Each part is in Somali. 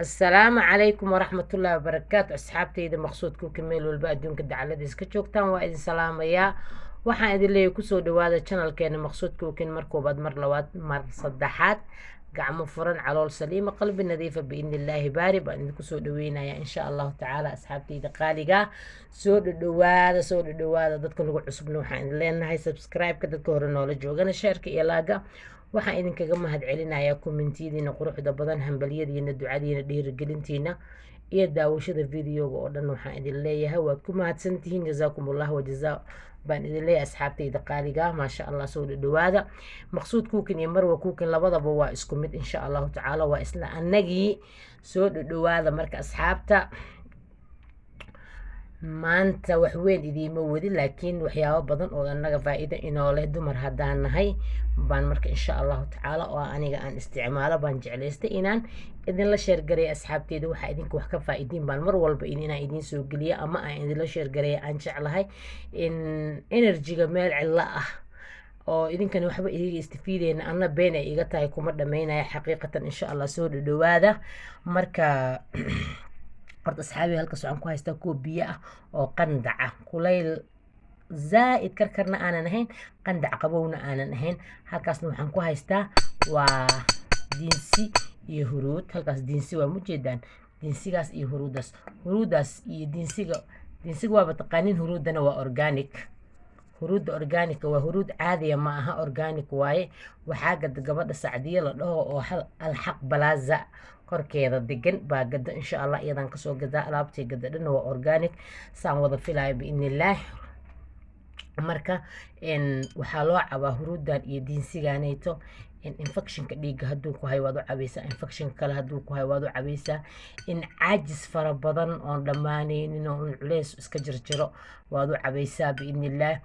السلام عليكم ورحمة الله وبركاته أصحابتي إذا مقصودكم كميل والبادون كده على ديسك جوجتان وإذن سلام يا waxaan idin leeyahay kusoo dhawaada channelkeena maqsuudka kin markoobaad mar labaad mar saddexaad gacmo furan calool saliima qalbi nadiifa biidnillaahi baari baan idinku soo dhaweynayaa insha allahu tacaala asxaabtayda qaaliga soo dhawaada dadka nagu cusubna waxaan idin leenahay subscribe-ka dadka hore noola joogana sheerka iyo laaga waxaan idinkaga mahad celinayaa kommentiyadiina quruxda badan hambalyadiina ducadiina dhiirigelintiina iyo daawashada videoga oo dhan waxaan idin leeyahay waad ku mahadsantihiin jazaakumullah wajazaa baan idin leeyahay asxaabtayda qaaliga maasha allah soo dhawaada maqsuud kuukin iyo marwa kuukin labadaba waa isku mid insha allahu tacaala waa isla annagii soo dhawaada marka asxaabta maanta wax weyn idiima wadi laakiin waxyaabo badan oo annaga faa'iido inoo leh dumar haddaan nahay baan marka insha allahu tacaala oo aniga aan isticmaalo baan jeclaystay inaan idinla sheergareeya asxaabteeda waxaa idinka wax ka faa'iidiin baan mar walba inaan idiin soo geliya ama aan idinla sheergareeya aan jeclahay in enerjiga meel cidlo ah oo idinkana waxba idiga istifiideyna anna been ay iga tahay kuma dhammaynaya xaqiiqatan insha allah soo dhawaada marka horta asxaabi halkaas waxaan ku haystaa kuwa biyo ah oo qandaca kulayl zaa'id karkarna aanan ahayn qandac qabowna aanan ahayn halkaasna waxaan ku haystaa waa diinsi iyo huruud halkaas diinsi waa mujeedaan diinsigaas iyo huruudaas iyo diinsiga waaba taqaanin huruudana waa organic huruudda organica waa huruud caadiya ma aha organic waaye waxaa gada gabadha sacdiye la dhaho oo alxaq balaaza korkeeda degan baa gada insha allah iyadan kasoo gadaa alaabtii gada dhan waa organic saan wada filayo biidnillaah marka waxaa loo cabaa huruudan iyo diinsigaanayto infectionka dhiigga hadduu ku hayo waad u cabaysaa infectionka kale hadduu ku hayo waad u cabaysaa in caajis fara badan oon dhammaanaynin oo un culeys iska jirjiro waad u cabaysaa biidnillaah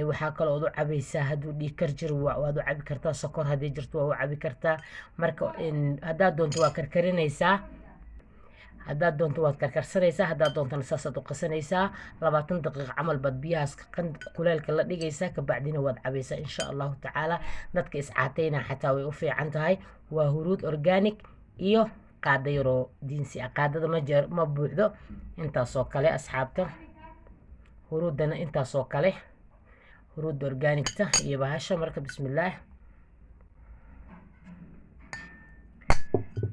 waxaa kaloo ad u cabaysaa hadduu dhiig kar jiro waad u cabi kartaa sokor haddii jirto waa u cabi kartaa marka haddaad doonto waa karkarinaysaa haddaad doonto waad karkarsanaysaa haddaad doontana saasaad u qasanaysaa 20 daqiiqo camal baad biyahaas kuleelka la dhigaysaa kabacdina waad cabaysaa insha allahu tacaala dadka iscaatayna xataa way u fiican tahay waa huruud organic iyo qaada yaroo diinsi ah qaadada ma buuxdo intaasoo kale asxaabta huruudana intaasoo kale huruudda organicta iyo bahasha marka bismillaah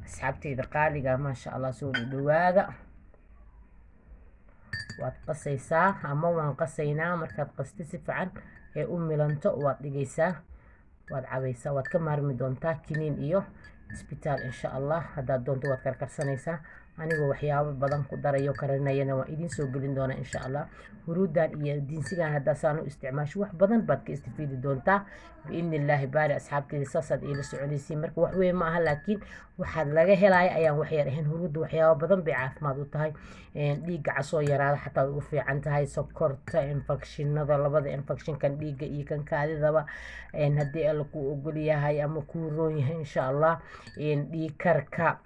asxaabtayda qaaliga maasha allah soo dhawaada waad qasaysaa ama waan qasaynaa markaad qasti si fiican ee u milanto waad dhigaysaa waad cabaysaa waad ka maarmi doontaa kiniin iyo isbitaal insha allah haddaad doonto waad karkarsanaysaa anigoo waxyaabo badan ku darayo karinayana waa idiin soo gelin doonaa insha allah huruudan iyo diinsigan haddaa saan u isticmaasho wax badan baad ka istifiidi doontaa biidnillaahi baari asxaabteeda saasaad iila soconaysiin marka wax weyn ma aha laakiin waxaad laga helaya ayaan waxyar ahayn huruudda waxyaabo badan bay caafimaad u tahay dhiigga casoo yaraada xataa way u fiican tahay sokorta infekshinada labada infekshinkan dhiigga iyo kan kaadidaba haddii alla kuu ogol yahay ama kuu roon yahay insha allah dhiig karka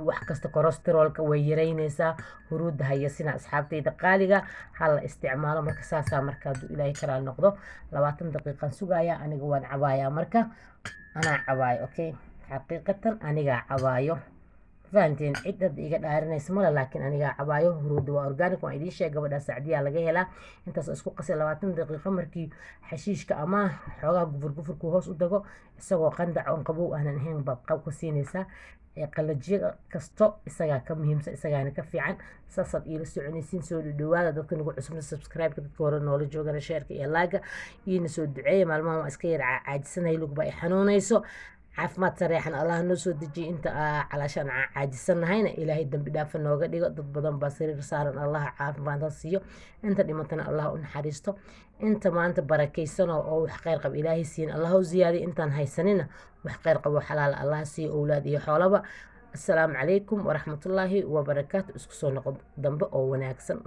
wax kasta kolestaroolka way yaraynaysaa huruudda hayasina asxaabtayda qaaliga hala isticmaalo marka saasaa marka hadduu ilaahay karaal noqdo 20 daqiiqan sugaaya aniga waan cabaayaa marka anaa cabaayo okay xaqiiqatan anigaa cabaayo fahanteen cid hadda iga dhaarinaysa male laakiin anigaa cabaayo huruudda waa organic waan idiin sheegay gabadhaa sacdiyaa laga helaa intaas isku qasay 20 daqiiqo markii xashiishka ama xoogaa gufurku hoos u dago isagoo qandac oon qabow aanan ahayn baad qab ku siinaysaa qalajiyo kasto isagaa ka muhiimsan isagaana ka fiican saasaad iila soconaysiin soo dhawaada dadka nagu cusubna subscribe-ka dadka hore noola joogana sheerka iyo laaga iina soo duceeya maalmahan waa iska yar caajisanay lugba ay xanuunayso caafimaad sareexan allah noo soo dejiye inta calaashaan caajisannahayna ilaahay dambi dhaafa nooga dhigo dad badan baa sariir saaran allah caafimaad ha siiyo inta dhimatana allah u naxariisto inta maanta barakaysan oo wax khayr qab ilaahay siin allah u ziyaadiyo intaan haysanina wax khayr qabo xalaal allah siiyo awlaad iyo xoolaba assalaamu calaykum waraxmatullaahi wabarakaatu isku soo noqon dambe oo wanaagsan